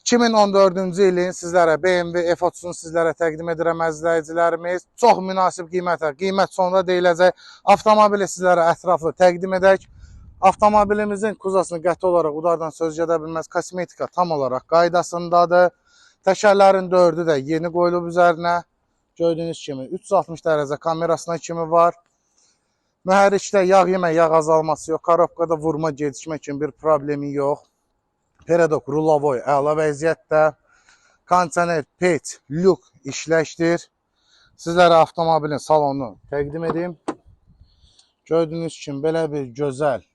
2014-cü ilin sizlərə BMW F30-unu sizlərə təqdim edirəm əzizləyicilərimiz. Çox münasib qiymətə, qiymət sonunda deyiləcək. Avtomobili sizlərə ətraflı təqdim edək. Avtomobilimizin kuzasını qəti olaraq udardan söz gedə bilməz. Kosmetika tam olaraq qaydasındadır. Təkərlərin 4-ü də yeni qoyulub üzərinə. Gördüyünüz kimi 360 dərəcə kamerasına kimi var. Mühərrikdə yağ yemə, yağ azalması yox. Korobkada vurma, gedişmə kimi bir problemi yox. Peredok rulavoy əla vəziyyətdə. Kondisioner pet, lük işləşdir. Sizlərə avtomobilin salonunu təqdim edeyim. Gördüyünüz kimi belə bir gözəl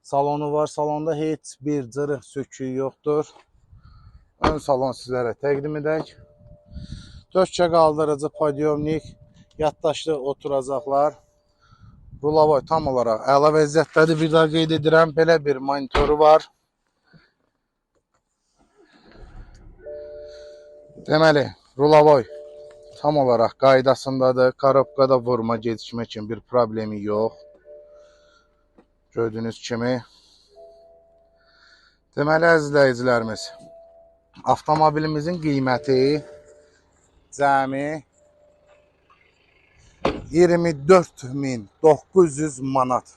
salonu var. Salonda heç bir cırıq söküyü yoxdur. Ön salon sizlərə təqdim edək. Döşkə qaldırıcı, podyomnik, yaddaşlı oturacaqlar. Rulavoy tam olaraq əla vəziyyətdədir. Bir daha qeyd edirəm, belə bir monitoru var. Deməli, rulavoy tam olaraq qaydasındadır. Korobkada vurma, gedişmə kimi bir problemi yox. Gördüyünüz kimi. Deməli, əzizləyicilərimiz, avtomobilimizin qiyməti cəmi 24.900 manat.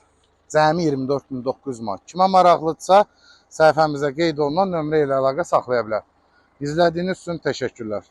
Cəmi 24.900 manat. Kimə maraqlıdırsa, səhifəmizə qeyd olunan nömrə ilə əlaqə saxlaya bilər. İzlədiyiniz üçün təşəkkürlər.